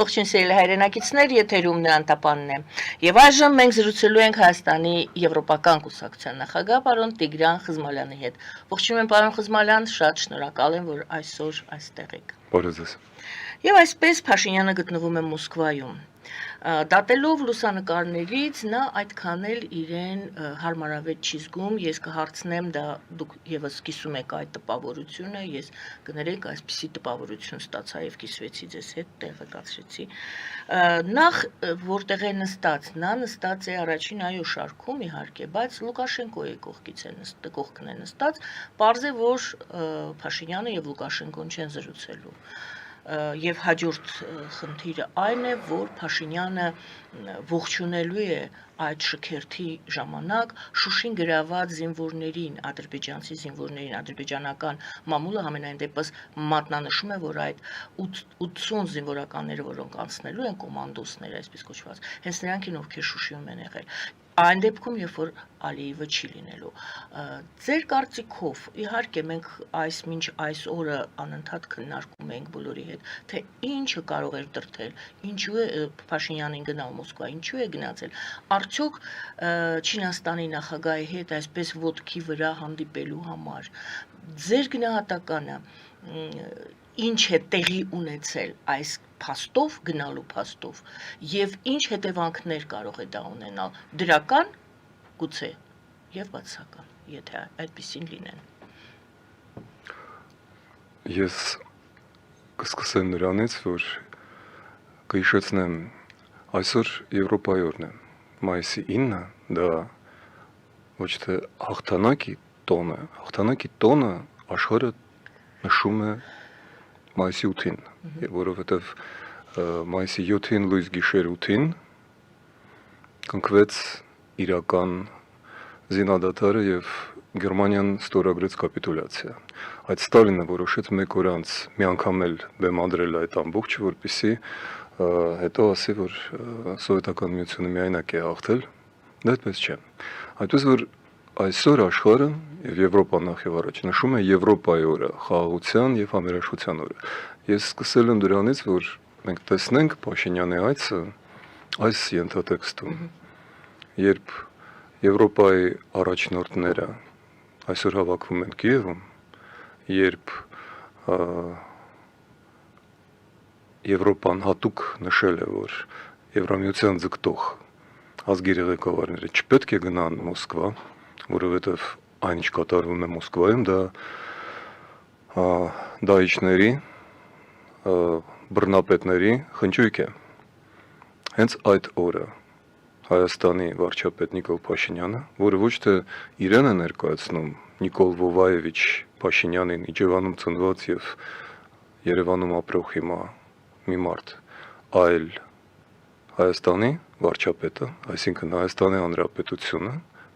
Ողջույն սիրելի հայրենակիցներ, եթերում Նրան տապանն է։ Եվ այժմ մենք զրուցելու ենք Հայաստանի Եվրոպական կուսակցության նախագահ պարոն Տիգրան Խզմալյանի հետ։ Ողջույն պարոն Խզմալյան, շատ շնորհակալ եմ, որ այսօր այստեղ եք։ Բարև ձեզ։ Եվ այսպես Փաշինյանը գտնվում է Մոսկվայում։ Դատելով լուսանկարներից նա այդքան էլ իրեն հարմարավետ չի զգում, ես կհարցնեմ, դա դուք եւս կիսում եք այդ տպավորությունը, ես կներեք այսպիսի տպավորություն ստացա եւ կիսվեցի ձեզ հետ, տեղեկացրեցի։ Նախ որտեղ է նստած, նա նստած է առաջին այո շարքում իհարկե, բայց Լուկաշենկոյի կողքն է նստած, պարզ է, որ Փաշինյանը եւ Լուկաշենկոն չեն զրուցելու։ Եվ հաջորդ խնդիրը այն է, որ Փաշինյանը ողջունելու է այդ շքերթի ժամանակ Շուշին գրաված զինվորներին, ադրբեջանցի զինվորներին, ադրբեջանական մամուլը համենայն դեպս մատնանշում է, որ այդ 80 զինվորականները, որոնք անցնելու են կոմանդոսներ, այսպես կոչված, հենց նրանք են, ովքեր Շուշիում են եղել։ Այն դեպքում, երբ որ Ալիևը չի լինելու։ Ձեր կարծիքով, իհարկե մենք մինչ այս օրը անընդհատ քննարկում ենք բոլորի հետ, թե ինչը կարող էր դրդել, ինչու է Փաշինյանին գնալ Մոսկվա, ինչու է գնացել, արդյոք Չինաստանի նախագահի հետ այսպես ոտքի վրա հանդիպելու համար, ձեր գնահատականը ինչ է տեղի ունեցել այս փաստով, գնալու փաստով, եւ ինչ հետևանքներ կարող է դա ունենալ, դրական, գուցե, եւ բացասական, եթե այդպեսին լինեն։ Ես կսկսեմ նրանից, որ կհիշեցնեմ, այսօր Եվրոպայի օրն է, մայիսի 9-ը, դա ոչ թե հաղթանակի տոն է, հաղթանակի տոնը աշխարհը նշում է մայիսի 8-ին, որովհետև մայիսի 7-ին լույս գիշեր 8-ին կնքվեց իրական զինադադարը եւ Գերմանիան ստորագրեց կապիտուլյացիա։ Այդ Ստալինը որոշեց մեկ օր անց մի անգամ էլ բեմադրել այդ ամբողջը, որպեսզի հետո ասի, որ սովետական միությունը միայնակ է հաղթել, դա այդպես չէ։ Այդպես որ այսօր աշխարհը եւ Եվրոպան նախ եւ առաջ նշում է Եվրոպայի օրը, խաղաղության եւ համերաշխության օրը։ Ես սկսել եմ դրանից, որ մենք տեսնենք Փաշինյանի այցը այս ենթատեքստում, երբ Եվրոպայի առաջնորդները այսօր հավաքվում են Կիևում, երբ Եվրոպան հատուկ նշել է, որ Եվրամիության ձգտող ազգերի ղեկավարները չպետք է գնան Մոսկվա, որովհետև այն ինչ կատարվում է Մոսկվայում, դա դայիչների, բռնապետների խնջույք է։ Հենց այդ օրը Հայաստանի վարչապետ Նիկոլ Փաշինյանը, որը ոչ թե իրեն է ներկայացնում Նիկոլ Վովայևիչ Փաշինյանին, Իջևանում ծնված եւ Երևանում ապրող հիմա մի մարդ, այլ Հայաստանի վարչապետը, այսինքն Հայաստանի Հանրապետությունը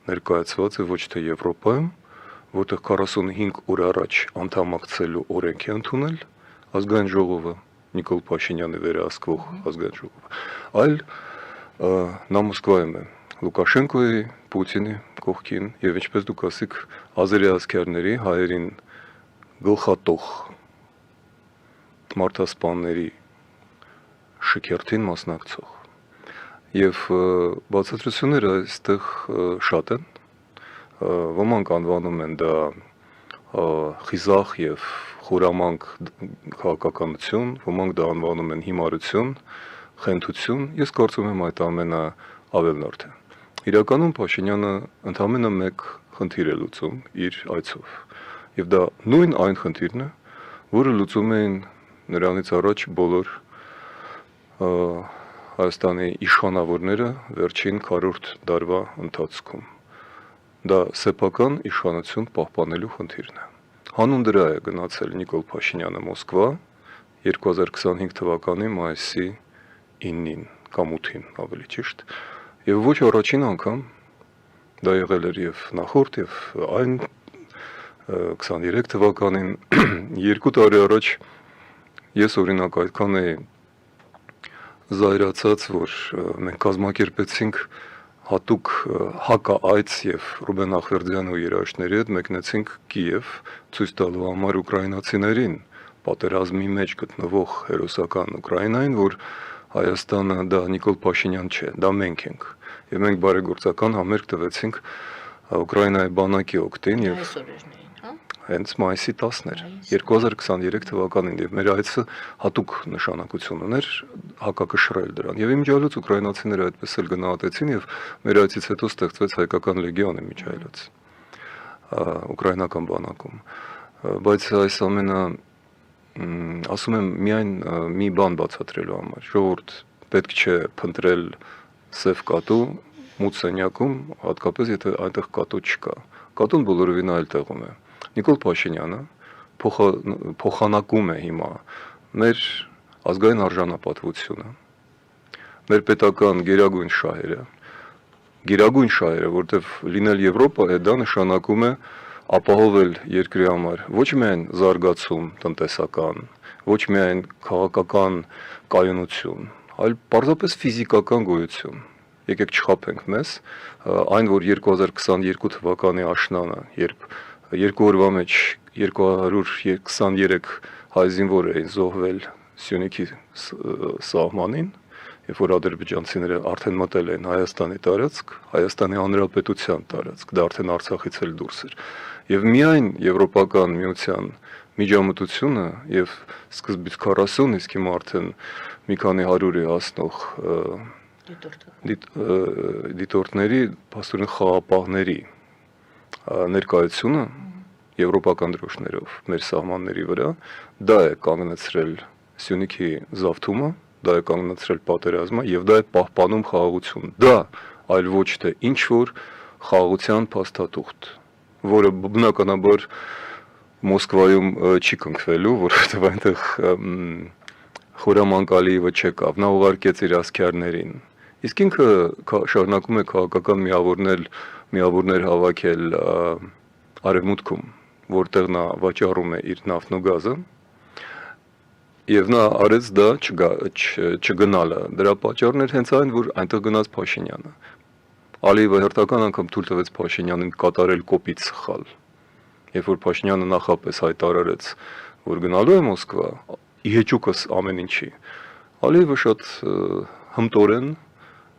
ներկայացված է ոչ թե Եվրոպայում, որտեղ 45 օր առաջ անդամակցելու օրենք է ընդունել ազգային ժողովը, Նիկոլ Փաշինյանի վերահսկվող ազգային ժողովը, այլ նա Մոսկվայում է, Լուկաշենկոյի, Պուտինի կողքին եւ ինչպես դուք ասիք, ազերի ազգերների հայերին գլխատող մարդասպանների շքերթին մասնակցող։ Եվ բացատրությունները այստեղ շատ են, ոմանք անվանում են դա խիզախ եւ խորամանկ քաղաքականություն, ոմանք դա անվանում են հիմարություն, խենթություն, ես կարծում եմ այդ ամենը ավելնորդ է։ Իրականում Փաշինյանը ընդամենը մեկ խնդիր է լուծում իր այցով, եւ դա նույն այն խնդիրն է, որը լուծում էին նրանից առաջ բոլոր Հայաստանի իշխանավորները վերջին 40 դարվա ընթացքում։ Դա սեփական իշխանություն պահպանելու խնդիրն է։ Հանուն դրա է գնացել Նիկոլ Փաշինյանը Մոսկվա 2025 թվականի մայիսի 9-ին կամ 8-ին, ավելի ճիշտ, եւ ոչ առաջին անգամ դա եղել էր եւ նախորդ եւ այն 23 թվականին 2 տարի առաջ ես օրինակ այդքան էի զայրացած, որ մենք կազմակերպեցինք հատուկ հակաայց եւ Ռուբեն Ախվերդյանի ու երաժիշտների հետ մեկնեցինք Կիև ցույց տալու համար ուկրաինացիներին պատերազմի մեջ գտնվող հերոսական Ուկրաինային, որ Հայաստանը դա Նիկոլ Փաշինյան չէ, դա մենք ենք։ Եվ մենք բարեգործական համերգ տվեցինք Ուկրաինայի բանակի օգտին եւ Այսօրերն էին, հա։ հենց մայիսի 10-ն էր 2023 թվականին եւ մեր այցը հատուկ նշանակություն ուներ հակակշռել դրան եւ իմիջիայլոց ուկրաինացիները այդպես էլ գնահատեցին եւ մեր այցից հետո ստեղծվեց հայկական լեգիոն իմիջիայլոց ուկրաինական բանակում բայց այս ամենը ասում եմ միայն մի բան բացատրելու համար ժողովուրդ պետք չէ փնտրել սև կատու մութ սենյակում հատկապես եթե այնտեղ կատու չկա կատուն բոլորովին այլ տեղում է Նիկոլ Փաշինյանը փոխանակում է հիմա մեր ազգային արժանապատվությունը, մեր պետական գերագույն շահերը, որտեղ լինել Եվրոպա է դա նշանակում է ապահովել երկրի համար ոչ միայն զարգացում տնտեսական, ոչ միայն քաղաքական կայունություն, այլ պարզապես ֆիզիկական գոյություն։ Եկեք չխաբենք մեզ, այն որ 2022 թվականի աշնանը, երբ երկու օրվա մեջ 223 հայ զինվոր էին զոհվել Սյունիքի սահմանին, երբ որ ադրբեջանցիները արդեն մտել էին Հայաստանի տարածք, Հայաստանի Հանրապետության տարածք, դա արդեն Արցախից էլ դուրս էր։ Եվ միայն Եվրոպական միության միջամտությունը եւ սկզբից 40, իսկ հիմա արդեն մի քանի 100-ի հասնող դիտորդների, փաստորեն խաղապահների ներկայությունը եվրոպական դրոշներով մեր սահմանների վրա, դա է կանգնեցրել Սյունիքի զավթումը, դա է կանգնեցրել պատերազմը եւ դա է պահպանում խաղաղություն։ Դա այլ ոչ թե ինչ որ խաղաղության փաստաթուղթ, որը բնականաբար Մոսկվայում չի կնքվելու, որովհետեւ այնտեղ Խորամանկալիևը չեկավ, նա ուղարկեց իր ասքյարներին։ Իսկ ինքը շարունակում է քաղաքական միավորներ հավաքել արևմուտքում, որտեղ նա վաճառում է իր նավթն ու գազը, եւ նա արեց դա չգնալը։ Դրա պատճառն էր հենց այն, որ այնտեղ գնաց Փաշինյանը։ Ալիևը հերթական անգամ թույլ տվեց Փաշինյանին կատարել կոպիտ սխալ։ Երբ որ Փաշինյանը նախապես հայտարարեց, որ գնալու է Մոսկվա, իհեճուկս ամեն ինչի, Ալիևը շատ հմտորեն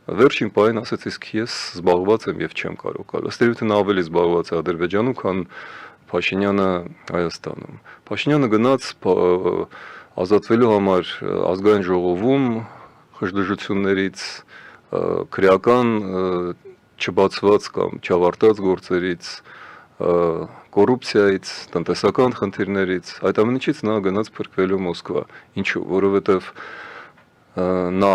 վերջին պահին ասաց, իսկ ես զբաղված եմ եւ չեմ կարող գալ։ Ըստ էության ավելի զբաղված է Ադրբեջանում, քան Փաշինյանը Հայաստանում։ Փաշինյանը գնաց ազատվելու համար ազգային ժողովում խժդժություններից, քրեական չբացված կամ չավարտած գործերից, կոռուպցիայից, տնտեսական խնդիրներից, այդ ամեն ինչից նա գնաց փրկվելու Մոսկվա։ Ինչու՞, որովհետեւ նա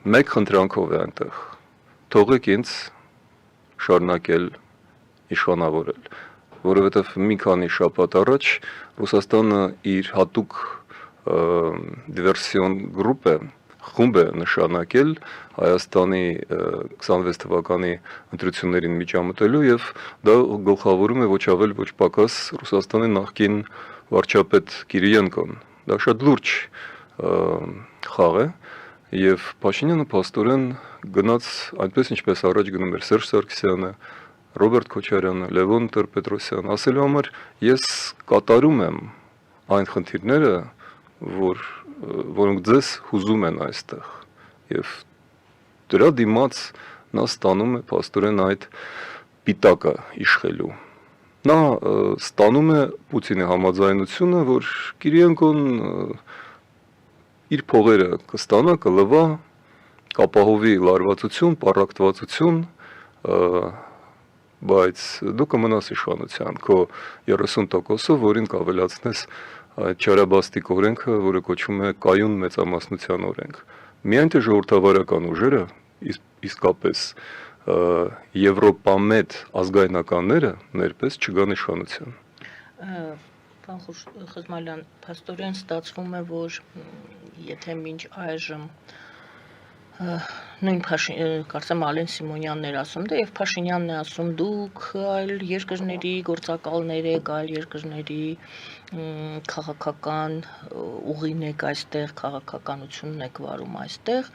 մեկ խնդրանքով է այնտեղ։ Թողեք ինձ շարունակել իշխանավորել, որովհետև մի քանի շաբաթ առաջ Ռուսաստանը իր հատուկ դիվերսիոն խումբ է նշանակել Հայաստանի 26 թվականի ընտրություններին միջամտելու եւ դա գլխավորում է ոչ ավել ոչ պակաս Ռուսաստանի նախկին վարչապետ Կիրիենկոն։ Դա շատ լուրջ խաղ է եւ Փաշինյանը փաստորեն գնաց այնպես ինչպես առաջ գնում էր Սերժ Սարգսյանը, Ռոբերտ Քոչարյանը, Լևոն Տեր-Պետրոսյանը, ասելու համար ես կատարում եմ այն խնդիրները, որոնք ձեզ հուզում են այստեղ եւ դրա դիմաց նա ստանում է փաստորեն այդ պիտակը իշխելու։ Նա ստանում է Պուտինի համաձայնությունը, որ Կիրիենկոն իր փողերը կստանա, կլվա, կապահովի լարվածություն, պառակտվածություն, բայց դու կմնաս իշխանության, քո 30%-ով, որին կավելացնես այդ չարաբաստիկ օրենքը, որը կոչվում է կայուն մեծամասնության օրենք։ Միայն թե ժողովրդավարական ուժերը, իսկապես եվրոպամետ ազգայնականները ներպես չգան իշխանության։ Պարոն Խզմալյան, փաստորեն ստացվում է, որ եթե մինչ այժմ նույն կարծեմ Ալեն Սիմոնյանն էր ասում, դա եւ Փաշինյանն է ասում, դուք այլ երկրների գործակալներ եք, այլ երկրների քաղաքական ուղին եք այստեղ, քաղաքականությունն եք վարում այստեղ,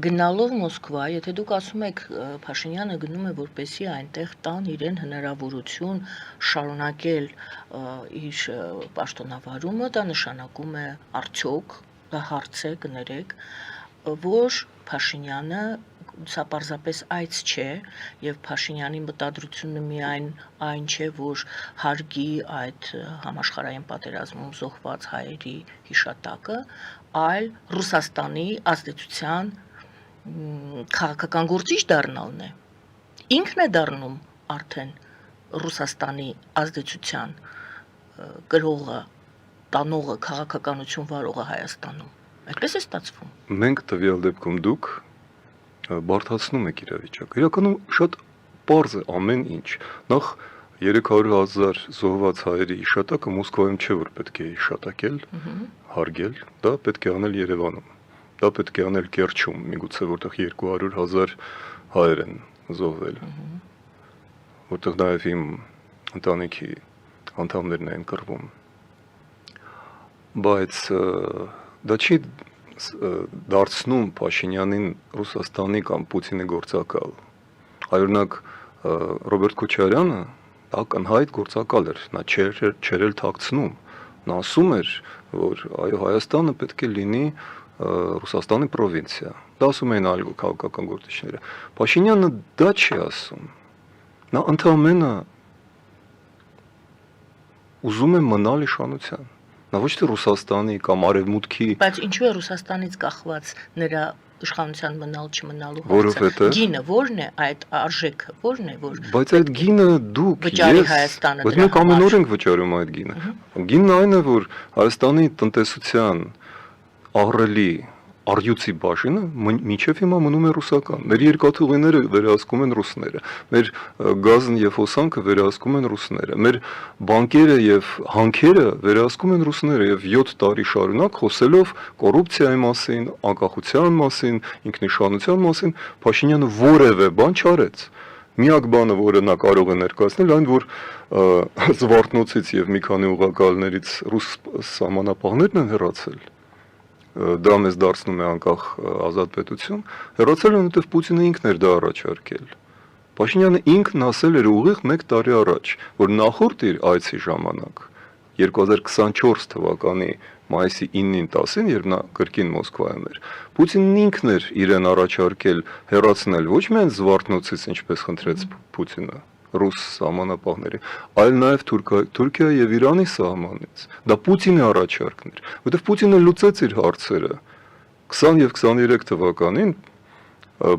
գնալով Մոսկվա, եթե դուք ասում եք Փաշինյանը գնում է որպեսի այնտեղ տան իրեն հնարավորություն շարունակել իր պաշտոնավարումը, դա նշանակում է արդյոք, դա հարց է, կներեք, որ Փաշինյանը սա պարզապես այց չէ եւ Փաշինյանի մտադրությունը միայն այն չէ, որ հարգի այդ համաշխարհային պատերազմում զոհված հայերի հիշատակը, այլ Ռուսաստանի ազդեցության քաղաքական գործիչ դառնալն է։ Ինքն է դառնում արդեն Ռուսաստանի ազդեցության գրողը, տանողը, քաղաքականություն վարողը Հայաստանում։ Այդպես է ստացվում։ Մենք տվյալ դեպքում դուք բարդացնում եք իրավիճակը։ Իրականում շատ պարզ է ամեն ինչ։ Նախ 300,000 զոհված հայերի հիշատակը Մոսկվայում չէ, որ պետք է հիշատակել, հարգել, դա պետք է անել Երևանում։ Դա պետք է անել Կերչում, միգուցե որտեղ 200,000 հայեր են զոհվել։ Որտեղ նաև իմ ընտանիքի անդամներն են կռվում։ Բայց դա չի դարձնում Փաշինյանին Ռուսաստանի կամ Պուտինի գործակալ։ Օրինակ Ռոբերտ Քոչարյանը ակնհայտ գործակալ էր, նա չէր էլ թաքցնում։ Նա ասում էր, որ այո, Հայաստանը պետք է լինի Ռուսաստանի պրովինցիա։ Դա ասում էին այլ քաղաքական գործիչները։ Փաշինյանը դա չի ասում։ Նա ընդհանրապես ուզում է մնալ իշխանության։ Նա ոչ թե Ռուսաստանի կամ Արևմուտքի, բայց ինչու է Ռուսաստանից կախված նրա իշխանության մնալ չմնալու հարցը։ որովհետև Գինը ո՞րն է այդ արժեքը, ո՞րն է, որ բայց այդ գինը դուք վճարի Հայաստանը բայց դրա մենք ամեն օր ենք վճարում այդ գինը։ Գինն այն է, որ Հայաստանի տնտեսության ահռելի առյուծի բաժինը մինչև հիմա մնում է ռուսական։ Մեր երկաթուղիները վերահսկում են ռուսները, մեր գազն եւ հոսանքը վերահսկում են ռուսները, մեր բանկերը եւ հանքերը վերահսկում են ռուսները եւ 7 տարի շարունակ խոսելով կոռուպցիայի մասին, անկախության մասին, ինքնիշխանության մասին, Փաշինյանը որևէ բան չարեց։ Միակ բանը, որը նա կարող է ներկայացնել, այն որ Զվարթնոցից եւ մի քանի ուղղակալներից ռուս սահմանապահներն են հեռացել։ Դա մեզ դարձնում է անկախ ազատ պետություն, հեռացել են, որովհետև Պուտինը ինքն էր դա առաջարկել։ Փաշինյանը ինքն ասել էր ուղիղ 1 տարի առաջ, որ նախորդ իր այցի ժամանակ 2024 թվականի մայիսի 9-ին 10-ին, երբ նա կրկին Մոսկվայում էր, Պուտինն ինքն էր իրեն առաջարկել հեռացնել ոչ միայն Զվարթնոցից, ինչպես խնդրեց Պուտինը, ռուս սահմանապահների, այլ նաև Թուրքիա եւ Իրանի սահմանից։ Դա Պուտինի առաջարկն էր, որովհետեւ Պուտինը լուծեց իր հարցերը 20 եւ 23 թվականին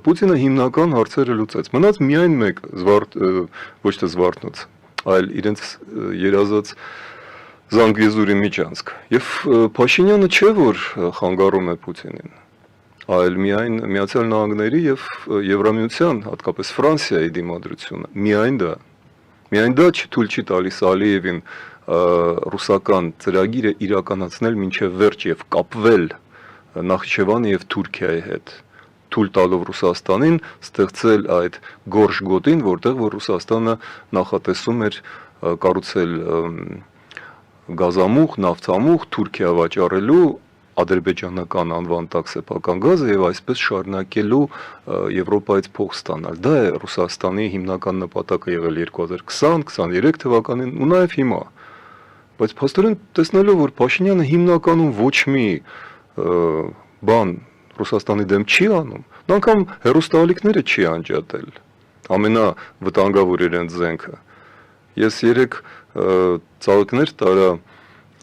Պուտինը հիմնական հարցերը լուծեց։ Մնաց միայն մեկ ոչ թե Զվարթնոց, այլ իրենց երազած Զանգեզուրի միջանցք։ Եվ Փաշինյանը չէ որ խանգարում է Պուտինին, այլ միայն Միացյալ Նահանգների եւ Եվրամիության, հատկապես Ֆրանսիայի դիմադրությունը։ Միայն դա թույլ չի տալիս Ալիևին ռուսական ծրագիրը իրականացնել մինչև վերջ եւ կապվել Նախիջևանի եւ Թուրքիայի հետ, թույլ տալով Ռուսաստանին ստեղծել այդ գորշ գոտին, որտեղ որ Ռուսաստանը նախատեսում էր կառուցել գազամուղ, նավթամուղ Թուրքիա վաճառելու ադրբեջանական անվան տակ սեփական գազը եւ այսպես շարունակելու Եվրոպայից փող ստանալ։ Դա է Ռուսաստանի հիմնական նպատակը եղել 2020-23 թվականին ու նաեւ հիմա։ Բայց փաստորեն տեսնելով որ Փաշինյանը հիմնականում ոչ մի բան Ռուսաստանի դեմ չի անում, նա անգամ հերոստալիկները չի անջատել։ Ամենավտանգավոր իրենց զենքը։ Ես 3 ծաղիկներ տարա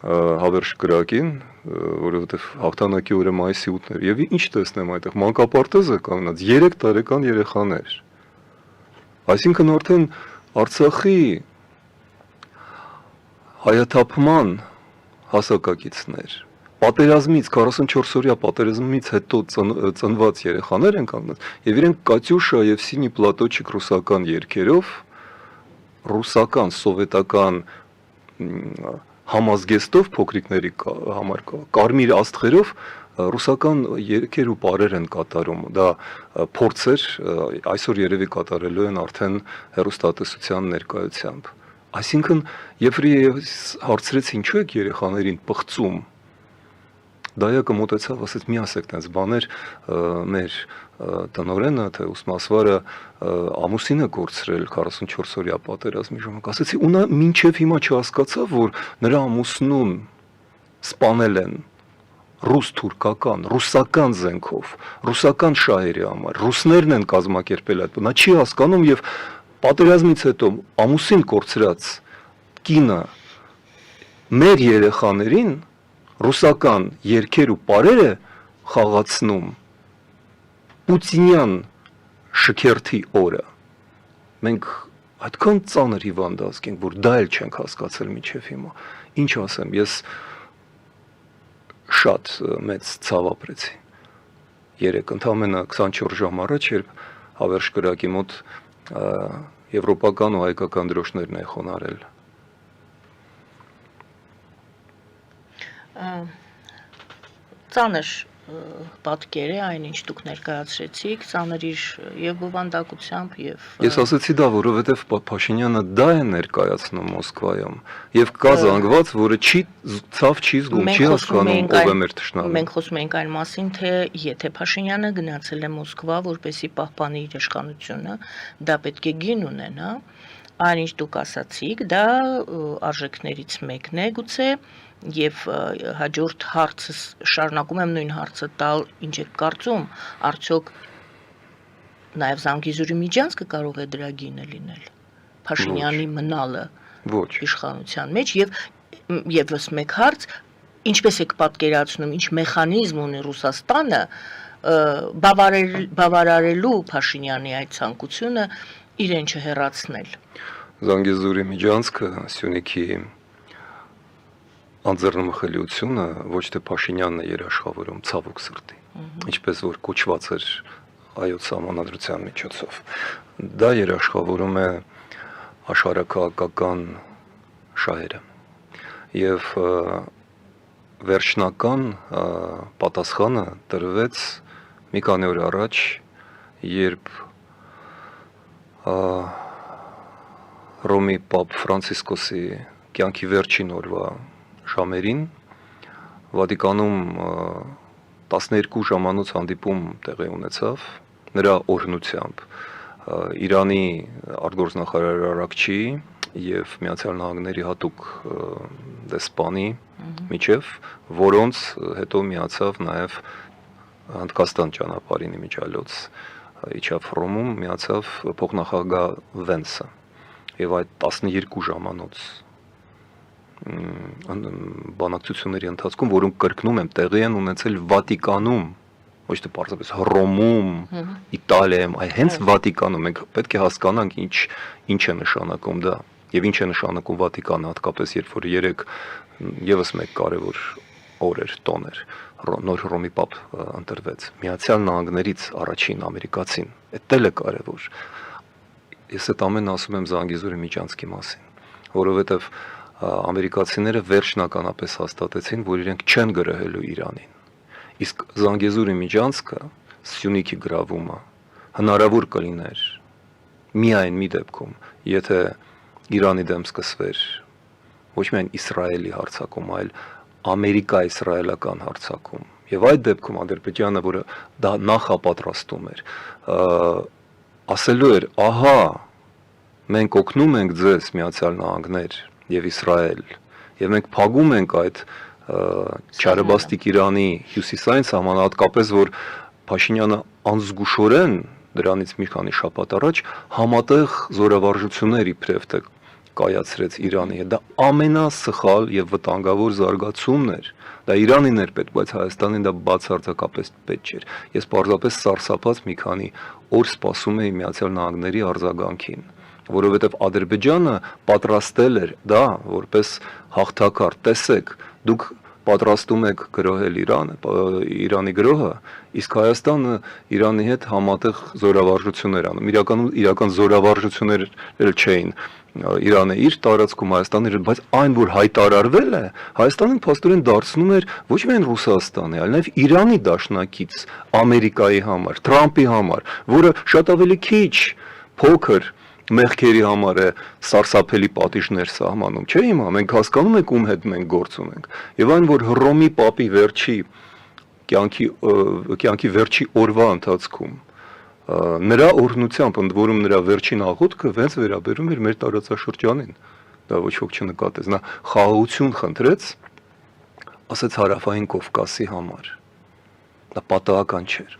հավերժ կրակին, որովհետև հաղթանակի օրը մայիսի 8-ն էր, եւ ինչ տեսնեմ այդտեղ մանկապարտեզ է կանգնած 3 տարեկան երեխաներ։ Այսինքն արդեն Արցախի հայաթափման հասակակիցներ, պատերազմից 44-օրյա պատերազմից հետո ծնված երեխաներ են կանգնած, եւ իրենք Կատյուշա եւ Սինի պլատոչիկ ռուսական երգերով, ռուսական սովետական համազգեստով փոքրիկների համար կարմիր աստղերով ռուսական երգեր ու պարեր են կատարում։ Դա փորձեր այսօր երևի կատարելու են արդեն հեռուստատեսության ներկայությամբ։ Այսինքն Եվրի հարցրեց ինչու եք երեխաներին պղծում։ Դայակը մոտեցավ, ասեց մի ասեք տենց բաներ, մեր տնօրենը, թե ուսմասվարը ամուսինը կորցրել 44-օրյա պատերազմի ժամանակ, ասեցի ու նա մինչև հիմա չհասկացավ, որ նրա ամուսնուն սպանել են ռուս-թուրքական, ռուսական զենքով, ռուսական շահերի համար, ռուսներն են կազմակերպել այդ, նա չի հասկանում եւ պատերազմից հետո ամուսին կորցրած կինը մեր երեխաներին ռուսական երգեր ու պարերը խաղացնում Պուտինյան շքերթի օրը։ Մենք այդքան ծանր հիվանդացք ենք, որ դա էլ չենք հասկացել մինչև հիմա։ Ինչ ասեմ, ես շատ մեծ ցավ ապրեցի։ Երեք ընդամենը 24 ժամ առաջ, երբ հավերժ կրակի մոտ եվրոպական ու հայկական դրոշներն են խոնարհել։ Ծանր պատկեր է այն, ինչ դուք ներկայացրեցիք, ծանր իր եւ բովանդակությամբ եւ Ես ասացի դա, որովհետեւ Փաշինյանը դա է ներկայացնում Մոսկվայում եւ կա զանգված, որը ցավ չի զգում, չի հասկանում ով է մեր թշնամին։ Մենք խոսում ենք այն մասին, թե եթե Փաշինյանը գնացել է Մոսկվա, որպեսզի պահպանի իր իշխանությունը, դա պետք է գին ունենա, այն ինչ դուք ասացիք, դա արժեքներից մեկն է գուցե եւ հաջորդ հարցը շարունակում եմ նույն հարցը տալ, ինչ եք կարծում, արդյոք նաեւ Զանգեզուրի միջանցքը կարող է դրա գինը լինել Փաշինյանի մնալը Ոչ իշխանության մեջ եւ եւս մեկ հարց, ինչպես եք պատկերացնում, ինչ մեխանիզմ ունի Ռուսաստանը բավարարելու Փաշինյանի այդ ցանկությունը իրեն չհեռացնել։ Զանգեզուրի միջանցքը Սյունիքի անձեռնմխելիությունը ոչ թե Փաշինյանն է երաշխավորում ցավոք սրտի, ինչպես որ կոչված էր այոց համանadrության միջոցով։ Դա երաշխավորում է աշխարհակահաղական շահերը։ Եվ վերջնական պատասխանը տրվեց մի քանի օր առաջ, երբ Ռոմի Պապ Ֆրանցիսկոսի կյանքի վերջին օրվա ժամերին Վատիկանում 12 ժամանոց հանդիպում տեղի ունեցավ նրա օրհնությամբ Իրանի արտգործնախարար Արաքչի եւ Միացյալ Նահանգների հատուկ դեսպանի միջև, որոնց հետո միացավ նաեւ Հնդկաստան ճանապարհին իմիջիալոց իջավ Ռոմում, միացավ փոխնախագահ Վենսը եւ այդ 12 ժամանոց բանակցությունների ընթացքում, որոնք կրկնում եմ, տեղի են ունեցել Վատիկանում, ոչ թե պարզապես Հռոմում, Իտալիայում, այլ հենց Վատիկանում, մենք պետք է հասկանանք ինչ է նշանակում դա եւ ինչ է նշանակում Վատիկանը, հատկապես երբ որ երեք եւս մեկ կարևոր օր էր, տոն էր, նոր Հռոմի Պապ ընտրվեց, Միացյալ Նահանգներից առաջին ամերիկացին, դա էլ է կարևոր։ Ես այդ ամենը ասում եմ Զանգեզուրի միջանցքի մասին, որովհետեւ ամերիկացիները վերջնականապես հաստատեցին, որ իրենք չեն գրահելու Իրանին։ Իսկ Զանգեզուրի միջանցքը, Սյունիքի գրավումը հնարավոր կլիներ միայն մի դեպքում, եթե Իրանի դեմ սկսվեր ոչ միայն Իսրայելի հարձակում, այլ Ամերիկա-իսրայելական հարձակում։ Եվ այդ դեպքում Ադրբեջանը, որը դա նախապատրաստում էր, ասելու էր, ահա, մենք օգնում ենք ձեզ Միացյալ Նահանգներ եւ Իսրայել, եւ մենք փակում ենք այդ Չարաբաստիկ Իրանի հյուսիսային սահմանը, հատկապես որ Փաշինյանը անզգուշորեն դրանից մի քանի շաբաթ առաջ համատեղ զորավարժություններ իբրև թե կայացրեց Իրանի հետ, դա ամենասխալ եւ վտանգավոր զարգացումն էր։ Դա Իրանին էր պետք, բայց Հայաստանին դա բացարձակապես պետք չէր։ Ես պարզապես սարսափած մի քանի օր սպասում էի Միացյալ Նահանգների արձագանքին, որովհետեւ Ադրբեջանը պատրաստել էր դա որպես հաղթակար։ Տեսեք, դուք պատրաստում եք գրոհել Իրանի գրոհը, իսկ Հայաստանը Իրանի հետ համատեղ զորավարժություններ անում։ Իրական զորավարժություններ էլ չէին։ Իրանը իր տարածքում, Հայաստանը իր, բայց այն որ հայտարարվել է, Հայաստանին փաստորեն դարձնում էր ոչ միայն Ռուսաստանի, այլ նաև Իրանի դաշնակից Ամերիկայի համար, Թրամփի համար, որը շատ ավելի քիչ, փոքր մեղքերի համար է սարսափելի պատիժներ սահմանում, չէ՞ հիմա մենք հասկանում ենք ում հետ մենք գործ ունենք։ Եվ այն որ Հռոմի Պապի վերջի կյանքի վերջի օրվա ընթացքում նրա օրհնությամբ, ընդ որում նրա վերջին աղոթքը հենց վերաբերում էր մեր տարածաշրջանին, դա ոչ ոք չնկատեց, նա խաղաղություն խնդրեց ասեց Հարավային Կովկասի համար։ Դա պատահական չէր։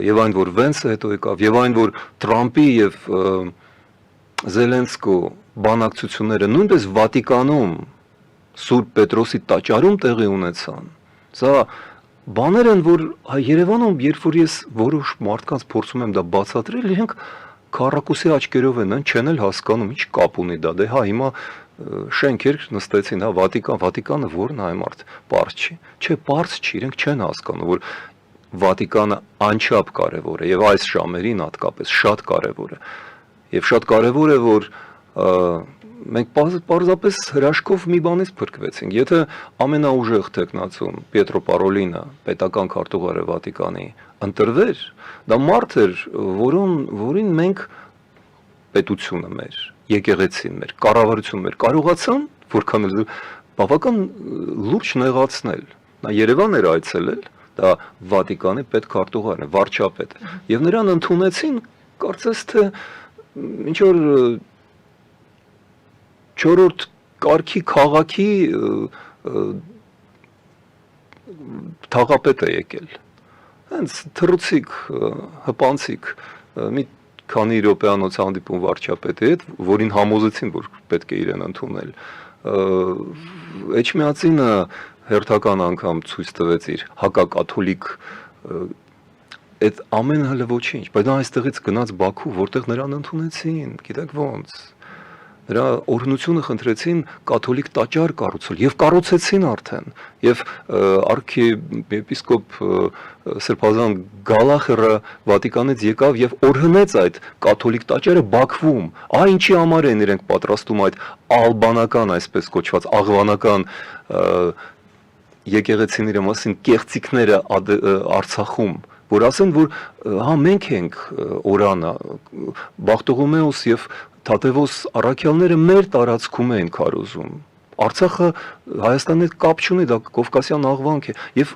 Եվ այն, որ Վենսը հետո եկավ, եւ այն, որ Թրամփի եւ Զելենսկու բանակցությունները նույնպես Վատիկանում Սուրբ Պետրոսի տաճարում տեղի ունեցան։ Սա բաներ են, որ Երևանում, երբ որ ես որոշ մարդկանց փորձում եմ դա բացատրել, իրենք քառակուսի աչքերով են, չեն էլ հասկանում, ինչ կապ ունի դա։ Դե հա, հիմա շենքեր նստեցին, հա, Վատիկանը որն է մարդ, պարզ չի։ Չէ, պարզ չի, իրենք չեն հասկանում, որ Վատիկանը անչափ կարևոր է եւ այս ժամերին հատկապես շատ կարևոր է։ Եվ շատ կարևոր է, որ մենք պարզապես հրաշքով մի բանից փրկվեցինք։ Եթե ամենաուժեղ տեխնացում Պիետրո Պարոլինը, պետական քարտուղարը Վատիկանի, ընտրվեր, դա մարդ էր, որին մենք պետությունը մեր, եկեղեցին մեր, կառավարությունը մեր կարողացան, որքան էլ բավական լուրջ նեղացնել։ Նա Երևան էր այցելել, դա Վատիկանի պետքարտուղարն է, վարչապետը, եւ նրան ընդունեցին, կարծես թե ինչ որ 4-րդ կարգի քաղաքի թաղապետ է եկել։ Հենց թռուցիկ, հպանցիկ մի քանի րոպեանոց հանդիպում վարչապետի հետ, որին համոզեցին, որ պետք է իրեն ընդունել։ Էջմիածինը հերթական անգամ ցույց տվեց իր հակակաթոլիկ այդ ամենը հələ ոչինչ, բայց նա այստեղից գնաց Բաքու, որտեղ նրան ընդունեցին, գիտեք ոնց։ Նրա օրհնությունը խնդրեցին կաթոլիկ տաճար կառուցել եւ կառուցեցին արդեն եւ արքիեպիսկոպ Սրբազան Գալախերը Վատիկանից եկավ եւ օրհնեց այդ կաթոլիկ տաճարը Բաքվում։ Ինչի համար են իրենք պատրաստում այդ ալբանական, այսպես կոչված աղվանական եկեղեցիների մասին կեղծիքները Արցախում, որ ասեն, որ հա մենք ենք Օրանը, Բախտողոմեոս եւ Թատևոս առաքյալները մեր տարածքում են քարոզում։ Արցախը Հայաստանի հետ կապ չունի, դա կովկասյան աղվանք է եւ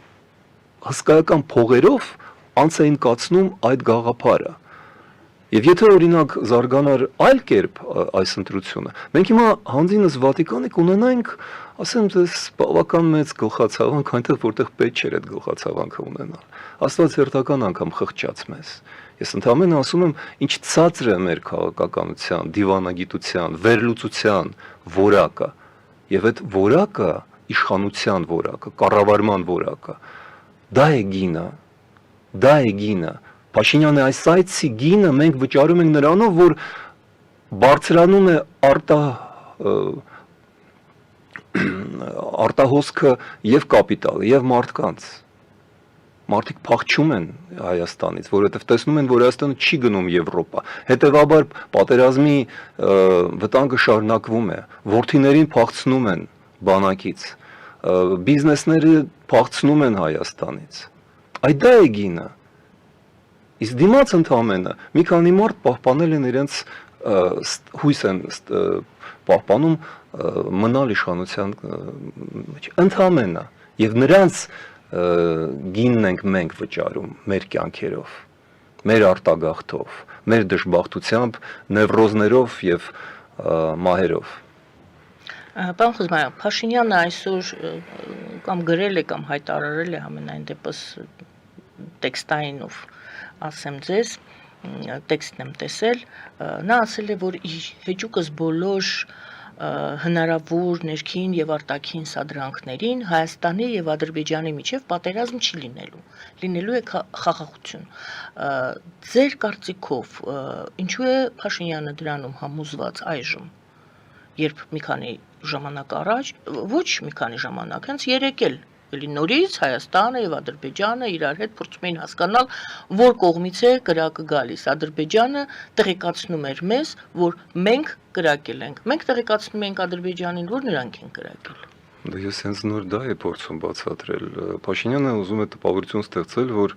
հսկայական փողերով անց էին կացնում այդ գաղափարը։ Եվ եթե օրինակ զարգանար այլ կերպ այս ընտրությունը, մենք հիմա հանդինս Վատիկանի կունենայինք, ասեմ ձեզ, բավական մեծ գլխացավանք, այնտեղ որտեղ պետք չէր այդ գլխացավանքը ունենալ։ Աստված հերթական անգամ խղճաց մեզ։ Ես ընդհանրապես ասում եմ, ինչ ցածր է մեր քաղաքականության, դիվանագիտության, վերլուծության որակը, եւ այդ որակը իշխանության որակը, կառավարման որակը, դա է գինը, դա է գինը։ Փաշինյանը այս այցի գինը մենք վճարում ենք նրանով, որ բարձրանում է արտահոսքը եւ կապիտալը եւ մարդկանց։ Մարդիկ փախչում են Հայաստանից, որովհետև տեսնում են, որ Հայաստանը չի գնում Եվրոպա։ Հետևաբար պատերազմի վտանգը շարունակվում է։ Որդիներին փախցնում են բանակից։ Բիզնեսները փախցնում են Հայաստանից։ Այդ դա է գինը։ Իսկ դիմաց ընդամենը մի քանի մարդ պահպանել են իրենց հույս են պահպանում մնալ իշխանության ընդամենը եւ նրանց գինն ենք մենք վճարում մեր կյանքերով, մեր արտագաղթով, մեր դժբախտությամբ, նևրոզներով եւ մահերով։ Պարոն Խզմարյան, Փաշինյանը այսօր կամ գրել է կամ հայտարարել է համենայն դեպս տեքստայինով ասեմ ձեզ, տեքստն եմ տեսել, նա ասել է, որ իր հեճուկս բոլոր հնարավոր ներքին եւ արտաքին սադրանքներին Հայաստանի եւ Ադրբեջանի միջև պատերազմ չի լինելու է խաղաղություն։ Ձեր կարծիքով ինչու է Փաշինյանը դրանում համոզված այժմ, երբ մի քանի ժամանակ առաջ, ոչ մի քանի ժամանակ, հենց երեկ էլ նորից Հայաստանը եւ Ադրբեջանը իրար հետ փորձում էին հասկանալ, որ կողմից է կրակը գալիս։ Ադրբեջանը տեղեկացնում էր մեզ, որ մենք կրակել ենք։ Մենք տեղեկացնում ենք Ադրբեջանին, որ նրանք են կրակել։ Դա ես հենց նոր դա է փորձում բացատրել։ Փաշինյանը ուզում է տպավորություն ստեղծել, որ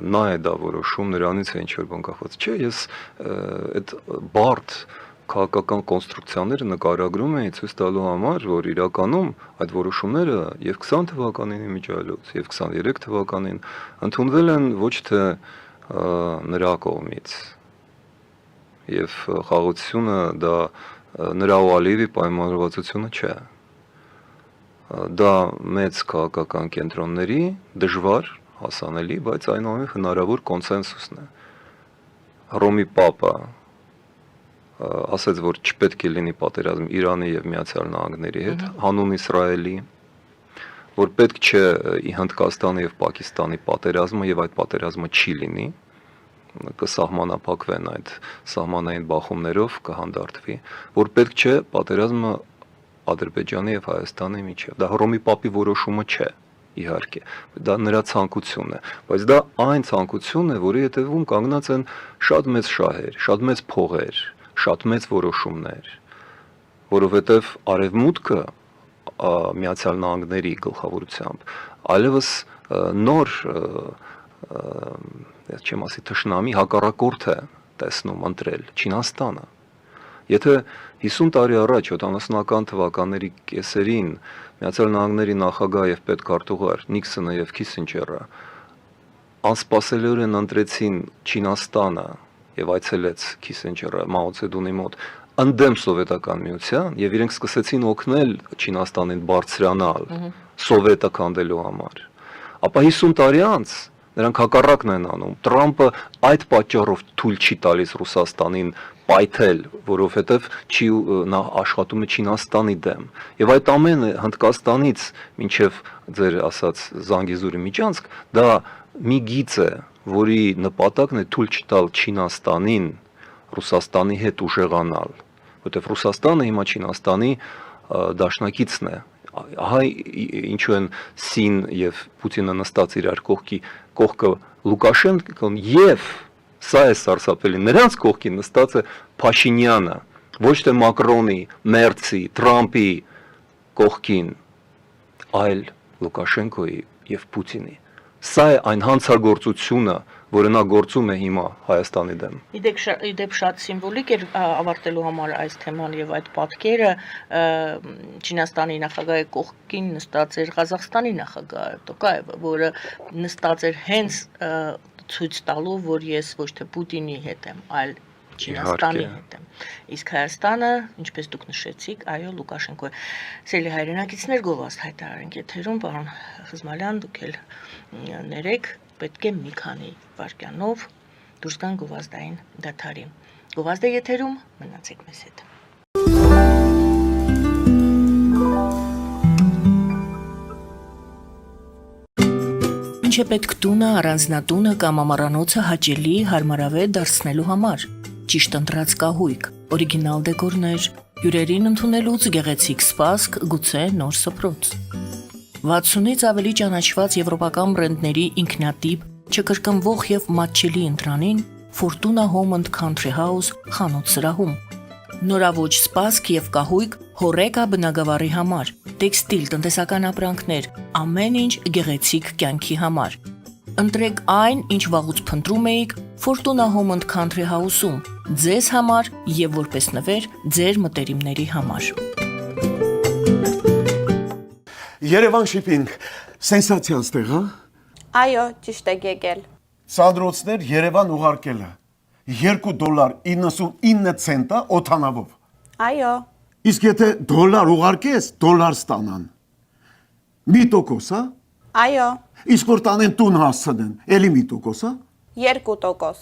նա է դա որոշում, նրանից է ինչ որ բան կախված։ Չէ, ես այդ բարդ քաղաքական կոնստրուկցիաները նկարագրում էին ցույց տալու համար, որ իրականում այդ որոշումները եւ 20 թվականին իմիջիայլոց եւ 23 թվականին ընդունվել են ոչ թե նրա կողմից եւ խաղաղությունը դա նրա ու Ալիևի պայմանավորվածությունը չէ, դա մեծ քաղաքական կենտրոնների դժվար հասանելի, բայց այնուամենայնիվ հնարավոր կոնսենսուսն է։ Հռոմի Պապը ասաց, որ չպետք է լինի պատերազմ Իրանի եւ Միացյալ Նահանգների հետ, հանուն Իսրայելի, որ պետք չէ Հնդկաստանի եւ Պակիստանի պատերազմը եւ այդ պատերազմը չի լինի, կսահմանափակվեն այդ սահմանային բախումներով, կհանդարտվի, որ պետք չէ պատերազմը Ադրբեջանի եւ Հայաստանի միջեւ։ Դա Հռոմի Պապի որոշումը չէ, իհարկե, դա նրա ցանկությունն է, բայց դա այն ցանկությունն է, որի հետևում կանգնած են շատ մեծ շահեր, շատ մեծ փողեր, շատ մեծ որոշումներ, որովհետեւ արևմուտքը Միացյալ Նահանգների գլխավորությամբ այլևս նոր չեմ ասի թշնամի հակառակորդ է տեսնում ընտրել Չինաստանը։ Եթե 50 տարի առաջ 70-ական թվականների կեսերին Միացյալ Նահանգների նախագահ եւ պետքարտուղար Նիքսոնը եւ Քիսինջերը անսպասելիորեն ընտրեցին Չինաստանը եւ այցելեց Քիսինջերը Մաո Ցեդունի մոտ ընդդեմ սովետական միության եւ իրենք սկսեցին օգնել Չինաստանին բարձրանալ սովետը քանդելու համար, ապա 50 տարի անց նրանք հակառակն են անում։ Տրամպը այդ պատճառով թույլ չի տալիս Ռուսաստանին պայթել, որովհետև նա աշխատում է Չինաստանի դեմ։ Եվ այդ ամենը Հնդկաստանից մինչև ձեր ասած Զանգեզուրի միջանցք, դա մի գիծ է, որի նպատակն է թույլ չտալ Չինաստանին Ռուսաստանի հետ ուժեղանալ, որովհետև Ռուսաստանը հիմա Չինաստանի դաշնակիցն է։ Ահա ինչու են Սին եւ Պուտինը նստած իրար կողքը Լուկաշենկոն եւ սա է սարսափելի, նրանց կողքին նստած է Փաշինյանը, ոչ թե Մակրոնի, Մերցի, Տրամպի կողքին, այլ Լուկաշենկոյի եւ Պուտինի։ Սա է այն հանցագործությունը, որը նա գործում է հիմա Հայաստանի դեմ։ Իդեպ շատ սիմվոլիկ էր ավարտելու համար այս թեման եւ այդ պատկերը Չինաստանի նախագահի կողքին նստած էր Ղազախստանի նախագահը Տոկաևը, որը նստած էր հենց ցույց տալու, որ ես ոչ թե Պուտինի հետ եմ, այլ Չինաստանի հետ եմ։ Իսկ Հայաստանը, ինչպես դուք նշեցիք, այո, Լուկաշենկոյը։ Սիրելի հայրենակիցներ, գովազդ հայտարարենք եթերում, պարոն Խզմալյան, դուք էլ ներեք, պետք է մի քանի վայրկյանով դուրս գան գովազդային դադարի։ Գովազդը եթերում, մնացեք մեզ հետ։ Ինչ է պետք տունը, առանձնատունը կամ ամառանոցը հաճելի, հարմարավետ դարձնելու համար։ Ճիշտ ընտրած կահույք, օրիգինալ դեկորներ, հյուրերին ընդունելուց գեղեցիկ սպասք, գուցե նոր սփռոց։ 60-ից ավելի ճանաչված եվրոպական բրենդների ինքնատիպ, չկրկնվող եւ մատչելի ընտրանին Fortuna Home and Country House խանութ սրահում։ Նորավոճ սպասք եւ կահույք հորեկա բնագավառի համար, տեքստիլ, տնտեսական ապրանքներ, ամեն ինչ գեղեցիկ կյանքի համար։ Ընտրեք այն, ինչ վաղուց փնտրում էիք Fortuna Home and Country House-ում, ձեզ համար եւ որպես նվեր ձեր մտերիմների համար։ Երևան շիփինգ, սենսացիա ստեղ, հա։ Այո, ճիշտ եք եկել։ Սանդրոցներ Երևան ուղարկելը $2.99 օթանավով։ Այո, Իսկ եթե դոլար ուղարկես, դոլար ստանան։ Մի տոկոս, հա։ այո, Իսկ որ տանեն տուն հասցնեն, էլի մի տոկոս, հա։ 2%։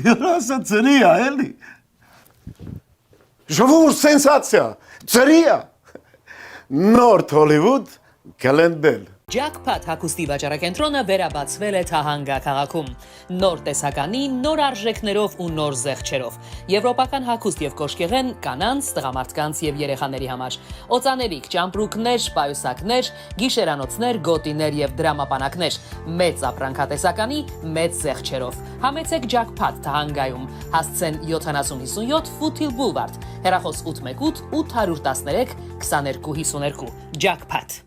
Հրասը ծրի է, էլի։ Ժողովուրդ սենսացիա, ծրի է։ Նորթ Հոլիվուդ կալենդել։ Jackpot հագուստի վաճառակենտրոնը վերաբացվել է Թահանգա քաղաքում։ Նոր տեսականի, նոր արժեքներով ու նոր զեղչերով։ Եվրոպական հագուստ եւ կոշկեղեն կանանց, տղամարդկանց եւ երեխաների համար։ Օծանելիք, ճամպրուկներ, պայուսակներ, գիշերանոցներ, գոտիներ եւ դրամապանակներ։ Մեծ ապրանքատեսականի, մեծ զեղչերով։ Համեցեք Jackpot Թահանգայում։ Հասցեն 7057 Foothill Boulevard։ Հեռախոս 818 813 2252։ Jackpot։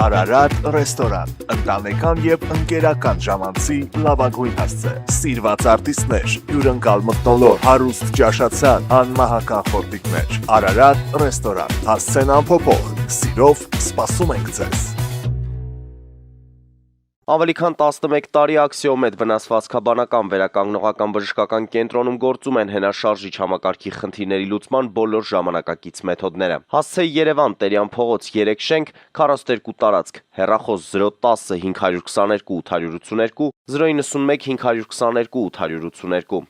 Արարատ ռեստորան, ընտանեկան եւ ընկերական ժամանցի լավագույն հասցե, սիրված արտիստներ, հյուրընկալ մթնոլորտ, հարուստ ճաշացան, անմահական խորտիկներ, Արարատ ռեստորան, հասցեն անփոփոխ, սիրով սպասում ենք ձեզ։ Ավելի քան 11 տարի Աքսիոմեդ վնասվածքաբանական վերականգնողական բժշկական կենտրոնում գործում են հենաշարժիչ համակարգի խնդիրների լուծման բոլոր ժամանակակից մեթոդները։ Հասցեի Երևան, Տերյան փողոց 3 շենք, 42 տարածք, հեռախոս 010 522 882, 091 522 882։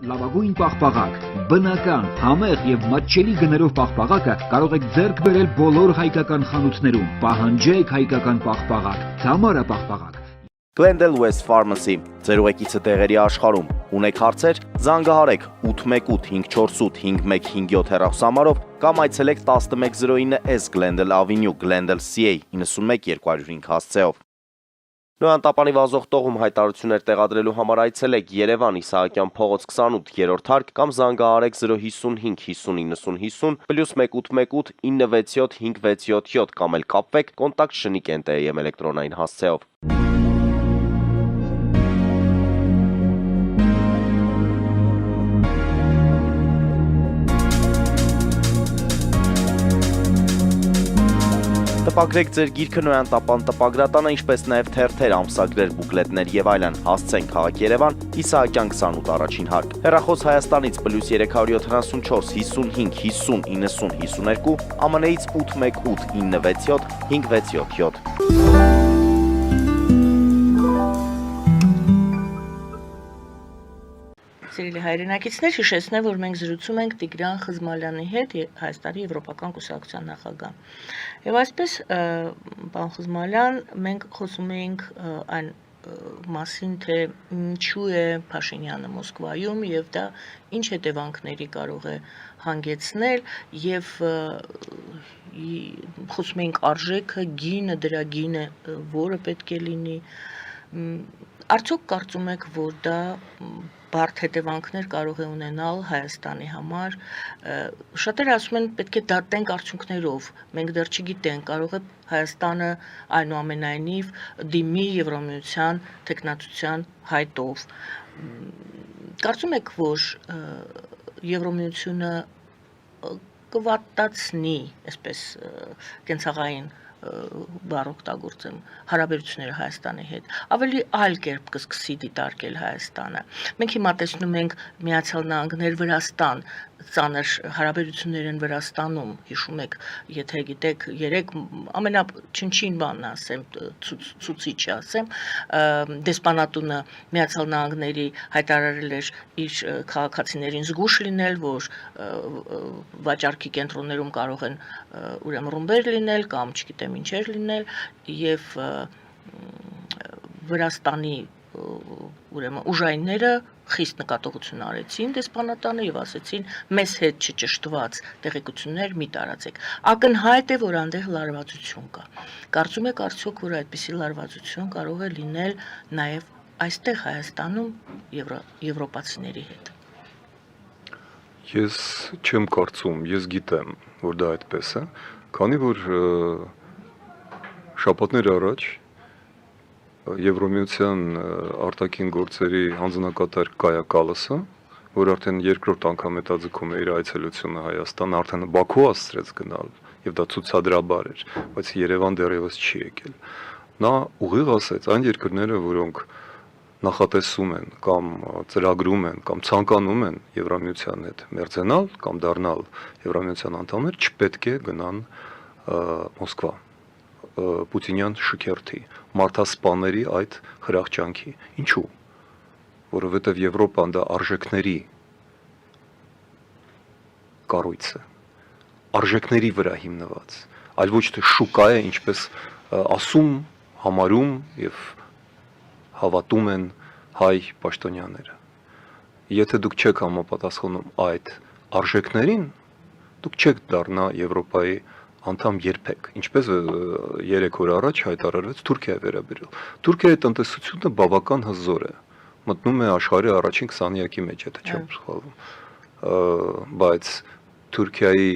Լավագույն պաղպաղակ, բնական, համեղ եւ մատչելի գներով պաղպաղակը կարող եք ձեռք բերել բոլոր հայկական խանութներում։ Պահանջեք հայկական պաղպաղակ, Թամարա պաղպաղակ։ Glendale West Pharmacy, ձեր ուղեկիցը տեղերի աշխարհում։ Ունեք հարցեր, զանգահարեք 818 548 5157 հեռախոսահամարով կամ այցելեք 1109S Glendale Avenue, Glendale CA 91 205 հասցեով։ Նոյան տապանի վազող տողում հայտարարություններ տեղադրելու համար այցելեք Երևան Իսահակյան փողոց 28 3-րդ հարկ կամ զանգահարեք 055 50 90 50 +1 818 967 567 կամ էլ կապվեք կոնտակտ Շնիկ NTM էլեկտրոնային հասցեով։ Տպագրեք ձեր գիրքը Նոյան տապան տպագրատանը, ինչպես նաև թերթեր, ամսագրեր, բուկլետներ եւ այլն։ Հասցեն քաղաք Երևան, Իսահակյան 28 առաջին հարկ։ Հեռախոս Հայաստանից +374 55 50 90 52, ԱՄՆ-ից 818 967 567։ Սիրելի հայրենակիցներ, հիշեցնեմ, որ մենք զրուցում ենք Տիգրան Խզմալյանի հետ, Հայաստանի Եվրոպական կուսակցության նախագահ։ Եվ այսպես, պարոն Խզմալյան, մենք խոսում էինք այն մասին, թե ինչու է Փաշինյանը Մոսկվայում եւ դա ինչ հետևանքների կարող է հանգեցնել եւ խոսում էինք արժեքը, գինը, դրա գինը, որը պետք է լինի։ Արդյոք կարծում եք, որ դա բարդ հետևանքներ կարող է ունենալ Հայաստանի համար։ Շատերը ասում են, պետք է դատենք արդյունքներով։ Մենք դեռ չգիտենք, կարող է Հայաստանը այնուամենայնիվ դիմի Եվրամիության թեկնածության հայտով։ Կարծում եք, որ Եվրամիությունը կվատացնի, այսպես կենցաղային բառ օգտագործեմ, հարաբերությունները Հայաստանի հետ, ավելի այլ կերպ կսկսի դիտարկել Հայաստանը։ Մենք հիմա տեսնում ենք Միացյալ Նահանգներ Վրաստան, ծանր հարաբերություններ են Վրաստանում, հիշում եք, եթե գիտեք, երեք ամենաչնչին բանն ասեմ, ցուցիչը ասեմ, դեսպանատունը Միացյալ Նահանգների հայտարարել էր իր քաղաքացիներին զգուշ լինել, որ վաճառքի կենտրոններում կարող են ուրեմն ռումբեր լինել կամ չգիտեմ ինչեր լինել եւ Վրաստանի ուրեմն ուժայինները խիստ նկատողություն արեցին դեսպանատանը եւ ասեցին մեզ հետ չճշտված տեղեկություններ մի տարածեք։ Ակնհայտ է, որ այնտեղ լարվածություն կա։ Կարծում եք արդյոք, որ այդպիսի լարվածություն կարող է լինել նաեւ այստեղ Հայաստանում եվրոպացիների հետ։ Ես չեմ կարծում, ես գիտեմ, որ դա այդպես է, քանի որ շաբաթներ առաջ Եվրոմիության արտաքին գործերի հանձնակատար Կայա Կալասը, որ արդեն երկրորդ անգամ հետաձգում է իր այցելությունը Հայաստան, արդեն Բաքու ասցրեց գնալ, եւ դա ցուցադրաբար էր, բայց Երևան դեռևս չի եկել։ Նա ուղիղ ասեց, այն երկրները, որոնք նախատեսում են կամ ծրագրում են կամ ցանկանում են Եվրամիության հետ մերձենալ կամ դառնալ Եվրամիության անդամներ, չպետք է գնան Մոսկվա։ Պուտինյան շքերթի, մարդասպաների այդ խրախճանքի։ Ինչու՞։ Որովհետև Եվրոպան դա արժեքների կառույց է, արժեքների վրա հիմնված, այլ ոչ թե շուկա է, ինչպես ասում, համարում եւ հավատում են հայ պաշտոնյաները։ Եթե դուք չեք համապատասխանում այդ արժեքներին, դուք չեք դառնա Եվրոպայի անդամ երբեք, ինչպես 3 օր առաջ հայտարարվեց Թուրքիայի վերաբերյալ։ Թուրքիայի տնտեսությունը բավական հզոր է, մտնում է աշխարհի առաջին 20-յակի մեջ, եթե չեմ սխալվում, բայց Թուրքիայի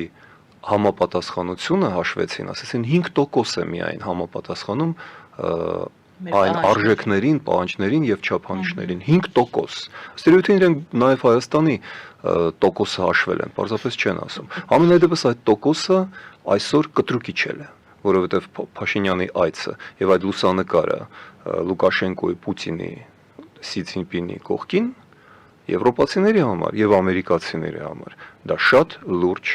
համապատասխանությունը հաշվեցին, ասեցին 5% է միայն համապատասխանում այն արժեքներին, պահանջներին եւ չափանիշներին 5%։ Ստերեոտիպին իրենք նաեւ Հայաստանի տոկոսը հաշվել են, պարզապես չեն ասում։ Ամենայդեպս այդ տոկոսը այսօր կտրուկ իջել է, որովհետև Փաշինյանի այցը եւ այդ լուսանկարը Լուկաշենկոյի, Պուտինի, Սի Ցինպինի կողքին եվրոպացիների համար եւ ամերիկացիների համար դա շատ լուրջ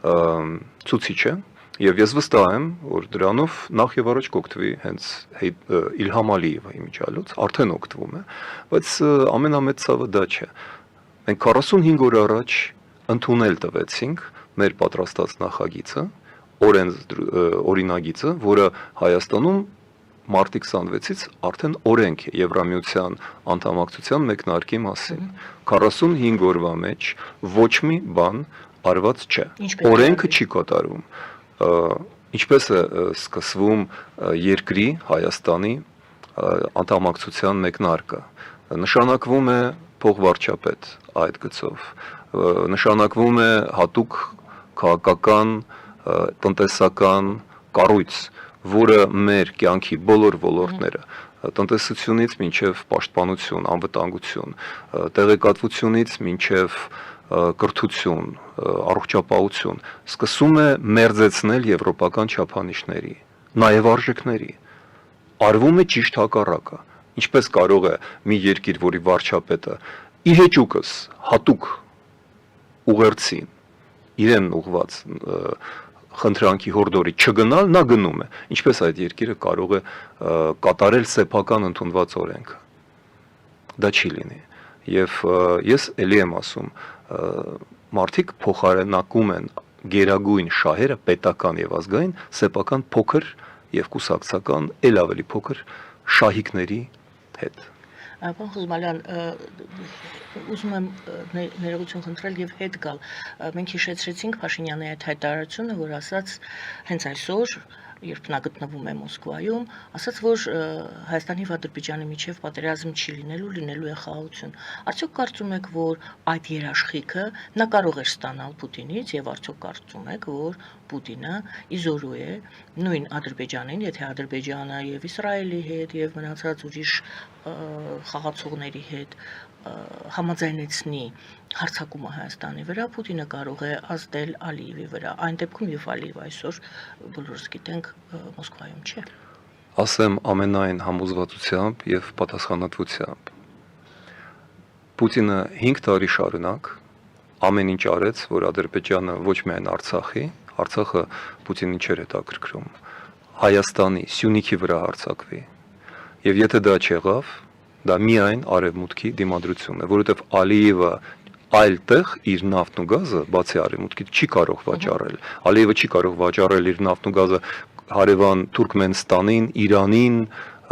ցուցիչ է եւ ես վստահ եմ, որ դրանով նախ եւ առաջ կօգտվի հենց Իլհամ Ալիևի միջալոց, արդեն օգտվում է, բայց ամենամեծ ցավը դա չէ։ Մենք 45 օր առաջ ընդունել տվեցինք մեր պատրաստած նախագիծը, օրինագիծը, որը Հայաստանում մարտի 26-ից արդեն օրենք է Եվրամիության անդամակցության մեկնարկի մասին։ 45 օրվա մեջ ոչ մի բան արված չէ։ Օրենքը չի կատարում։ Ինչպես է սկսվում երկրի Հայաստանի անդամակցության մեկնարկը։ Նշանակվում է փոխվարչապետ այդ գծով։ Նշանակվում է հատուկ քաղաքական, տնտեսական կառույց, որը մեր կյանքի բոլոր ոլորտները տնտեսությունից մինչև պաշտպանություն, անվտանգություն, տեղեկատվությունից մինչև կրթություն, առողջապահություն սկսում է մերձեցնել եվրոպական չափանիշների, նաև արժեքների։ Արվում է ճիշտ հակառակը։ Ինչպես կարող է մի երկիր, որի վարչապետը ի հեճուկս հատուկ ուղերձին իրեն ուղված խնդրանքի հորդորի չգնալ, նա գնում է։ Ինչպես այդ երկիրը կարող է կատարել սեփական ընդունված օրենքը։ Դա չի լինի։ Եվ ես ելի եմ ասում, մարդիկ փոխարինակում են գերագույն շահերը պետական եւ ազգային սեփական փոքր եւ կուսակցական ել ավելի փոքր շահիկների հետ։ Պարոն Խուզմալյան, ուզում եմ ներողություն խնդրել եւ հետ գալ։ Մենք հիշեցրեցինք Փաշինյանի այդ հայտարարությունը, որ ասաց հենց այսօր, երբ նա գտնվում է Մոսկվայում, ասաց, որ Հայաստանի եւ Ադրբեջանի միջև պատերազմ չի լինելու է խաղաղություն։ Արդյոք կարծում եք, որ այդ երաշխիքը նա կարող է ստանալ Պուտինից եւ արդյոք կարծում եք, որ Պուտինը իզորու է նույն Ադրբեջանին, եթե Ադրբեջանը եւ Իսրայելի հետ եւ մնացած ուրիշ խաղացողների հետ համաձայնեցնի հարձակումը Հայաստանի վրա, Պուտինը կարող է ազդել Ալիևի վրա։ Այն դեպքում եւ Ալիևը այսօր բոլորս գիտենք Մոսկվայում չէ։ Ասեմ ամենայն համոզվածությամբ եւ պատասխանատվությամբ։ Պուտինը 5 տարի շարունակ ամեն ինչ արեց, որ Ադրբեջանը ոչ միայն Արցախը Պուտինին չէր հետաքրքրում, Հայաստանի Սյունիքի վրա հարձակվի։ Եվ եթե դա չեղավ, դա միայն արևմուտքի դիմադրությունն է, որովհետև Ալիևը այլ տեղ իր նավթն ու գազը բացի արևմուտքից չի կարող վաճառել։ Ալիևը չի կարող վաճառել իր նավթն ու գազը հարևան Թուրքմենստանին, Իրանին,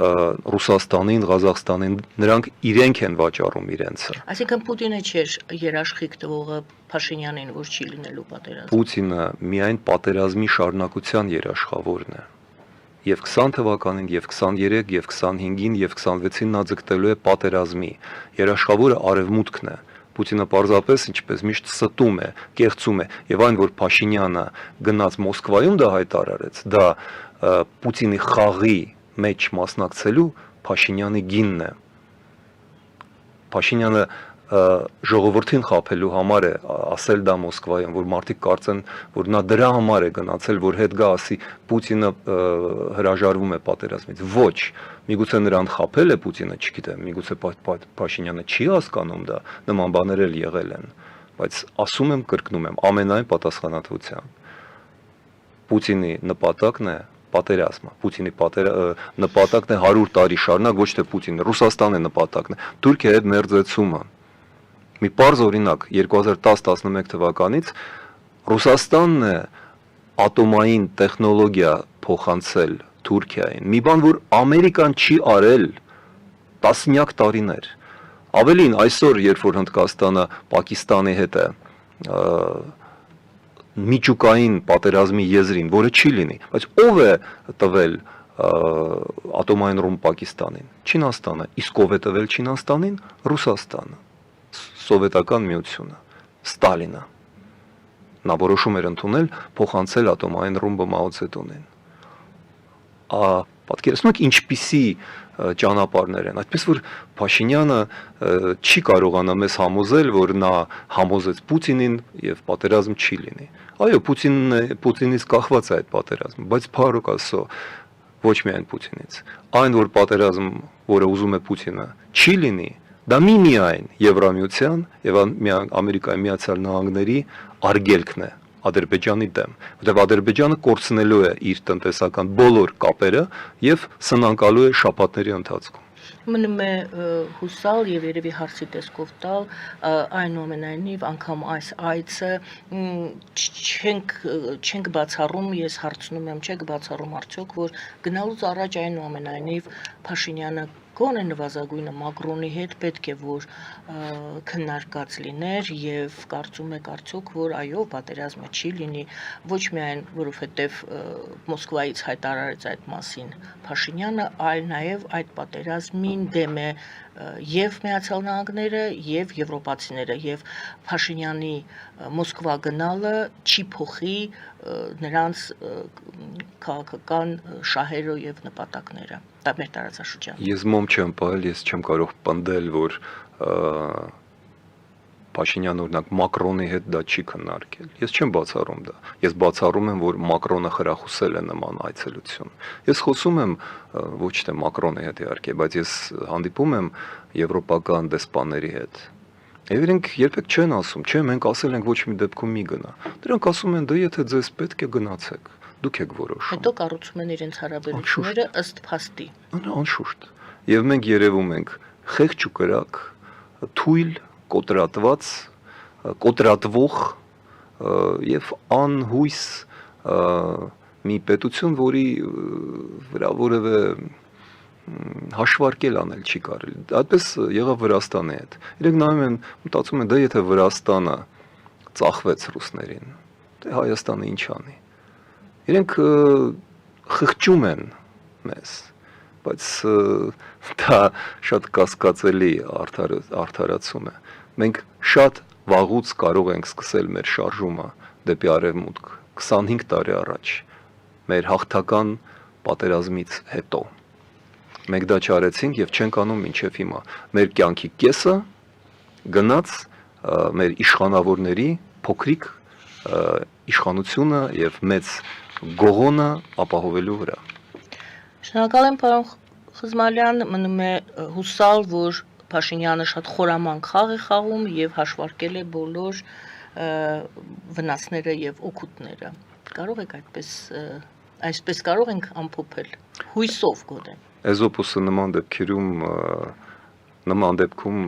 Ռուսաստանին, Ղազախստանին, նրանք իրենք են վաճառում իրենցը։ Այսինքն Պուտինը չէր երաշխիք տվողը Փաշինյանին, որ չի լինելու պատերազմ։ Պուտինը միայն պատերազմի շարունակության երաշխավորն է։ Եվ 20 թվականին, եւ 23, եւ 25-ին, եւ 26-ին նա ձգտելու է պատերազմի։ Երաշխավորը արևմուտքն է։ Պուտինը պարզապես ինչպես միշտ ստում է, կեղծում է, եւ այն որ Փաշինյանը գնաց Մոսկվայում դա հայտարարեց, դա Պուտինի խաղի մեջ մասնակցելու Փաշինյանի գինն է։ Փաշինյանը ժողովրդին խաբելու համար է ասել դա Մոսկվայում, որ մարդիկ կարծեն, որ նա դրա համար է գնացել, որ հետ գա ասի Պուտինը հրաժարվում է պատերազմից։ Ոչ, միգուցե նրան խաբել է Պուտինը, չգիտեմ, միգուցե Փաշինյանը չի հասկանում դա, նման բաներ էլ եղել են, բայց ասում եմ, կրկնում եմ, ամենայն պատասխանատվությամբ։ Պուտինի նպատակն է պատերազմը, Պուտինի նպատակն է 100 տարի շարունակ, ոչ թե Պուտինը, Ռուսաստանի նպատակն է, Թուրքիայի հետ մերձեցումը։ Մի պարզ օրինակ 2010-11 թվականից Ռուսաստանն է ատոմային տեխնոլոգիա փոխանցել Թուրքիային, մի բան, որ Ամերիկան չի արել տասնյակ տարիներ։ Ավելին այսօր, երբ որ Հնդկաստանը Պակիստանի հետ է միջուկային պատերազմի եզրին, որը չի լինի, բայց ով է տվել ատոմային ռումբ Պակիստանին։ Չինաստանը, իսկ ով է տվել Չինաստանին, Ռուսաստանը, Սովետական միությունը, Ստալինը։ Նա որոշում էր ընդունել փոխանցել ատոմային ռումբը Մաո Ցեդունին։ Պատկերացնում եք ինչպիսի ճանապարհներ են, այդպես որ Փաշինյանը չի կարողանա մեզ համոզել, որ նա համոզեց Պուտինին եւ պատերազմ չի լինի։ Այո, Պուտինից կախված է այդ պատերազմը, բայց փառք Աստծո ոչ միայն Պուտինից։ Այն որ պատերազմ, որը ուզում է Պուտինը, չի լինի, դա միայն Եվրամիության եւ Ամերիկայի Միացյալ Նահանգների արգելքն է Ադրբեջանի դեմ, որտեղ Ադրբեջանը կորցնելու է իր տնտեսական բոլոր կապերը եւ սնանկալու է շաբաթների ընթացքում։ Մնում է հուսալ եւ երևի հարցի տեսքով տալ այնուամենայնիվ անգամ այս այցը չենք բացառում, ես հարցնում եմ, չեք բացառում արդյոք, որ գնալուց առաջ այնուամենայնիվ Փաշինյանը գոնե նվազագույնը Մակրոնի հետ պետք է որ քննարկած լիներ եւ կարծում եք արդյոք որ այո պատերազմը չի լինի ոչ միայն որովհետեւ Մոսկվայից հայտարարեց այդ մասին Փաշինյանը, այլ նաեւ այդ պատերազմին դեմ է եւ Միացյալ Նահանգները եւ եվրոպացիները եւ Փաշինյանի Մոսկվա գնալը չի փոխի նրանց քաղաքական շահերը եւ նպատակները դա մեր տարածաշրջանում։ Ես մոմ չեմ պահել, ես չեմ կարող պնդել, որ Փաշինյանը օրինակ Մակրոնի հետ դա չի քննարկել։ Ես չեմ բացառում դա։ Ես բացառում եմ, որ Մակրոնը խրախուսել է նման այցելություն։ Ես խոսում եմ ոչ թե Մակրոնի հետ իհարկե, բայց ես հանդիպում եմ եվրոպական դեսպանների հետ։ Եվ իրենք երբեք չեն ասում, չէ, մենք ասել ենք ոչ մի դեպքում մի գնա։ Դրանք ասում են, դե եթե ձեզ պետք է գնացեք, դուք եք որոշում։ Հետո կառուցում են իրենց հարաբերությունները ըստ փաստի։ Անշուշտ։ Եվ մենք երևում ենք խեղճ ու կրակ, թույլ, կոտրատված, կոտրատվող եւ անհույս մի պետություն, որի վրա որևէ հաշվարկել անել չի կարելի։ Այդպես եղավ Վրաստանի հետ։ Իրենք նայում են, մտածում են, դա եթե Վրաստանը ծախվեց ռուսներին, դե Հայաստանը ինչ անի։ Իրենք խղճում են մեզ, բայց դա շատ կասկածելի արդարացում է։ Մենք շատ վաղուց կարող ենք սկսել մեր շարժումը դեպի արևմուտք 25 տարի առաջ, մեր հաղթական պատերազմից հետո։ Մենք դա չարեցինք եւ չենք անում մինչեւ հիմա։ Մեր կյանքի կեսը գնաց մեր իշխանավորների փոքրիկ իշխանությունը եւ մեծ գողոնը ապահովելու վրա։ Շնորհակալ եմ պարոն Խզմալյան, մնում է հուսալ, որ Փաշինյանը շատ խորամանկ խաղ է խաղում եւ հաշվարկել է բոլոր վնասները եւ օգուտները։ Կարող եք այսպես կարող ենք ամփոփել հույսով գոնե։ Էզոպոսը նման դեպքում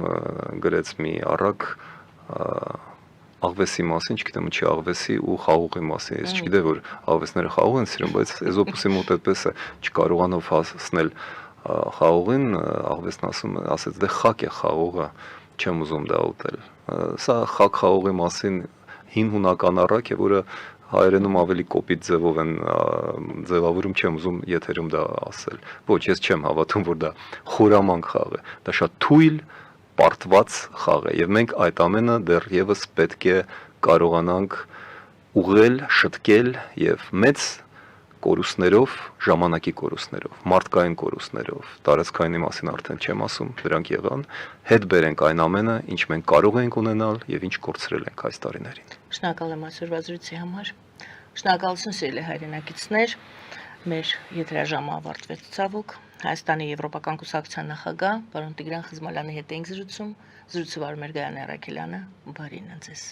գրեց մի առակ աղվեսի մասին, չգիտեմ ինչի աղվեսի ու խաղողի մասին։ Ես չգիտեմ որ աղվեսները խաղող են սիրում, բայց Էզոպոսի մոտ այդպես է, չկարողանով հասնել խաղողին, աղվեսն ասեց դե խակ է խաղողը, չեմ ուզում դա ուտել։ Սա խակ խաղողի մասին հին հունական առակ է, որը հայերենում ավելի կոպիտ ձևով են ձևավորում, չեմ ուզում եթերում դա ասել։ Ոչ, ես չեմ հավատում, որ դա խորամանկ խաղ է։ Դա շատ թույլ, պարտված խաղ է, եւ մենք այդ ամենը դեռևս պետք է կարողանանք ուղղել, շտկել եւ մեծ կորուստներով, ժամանակի կորուստներով, մարդկային կորուստներով, տարածքայինի մասին արդեն չեմ ասում, դրանք եղան, հետ բերենք այն ամենը, ինչ մենք կարող ենք ունենալ եւ ինչ կորցրել ենք այս տարիներին։ Շնորհակալ եմ այսօրվա զրույցի համար։ Շնորհակալություն սիրելի հայրենակիցներ, մեր եթերաժամը ավարտվեց ցավոք։ Հայաստանի Եվրոպական կուսակցության նախագահ պարոն Տիգրան Խզմալյանի հետ էինք զրուցում, զրուցը վարում էր Գայանե Արաքելյանը, բարին ձեզ։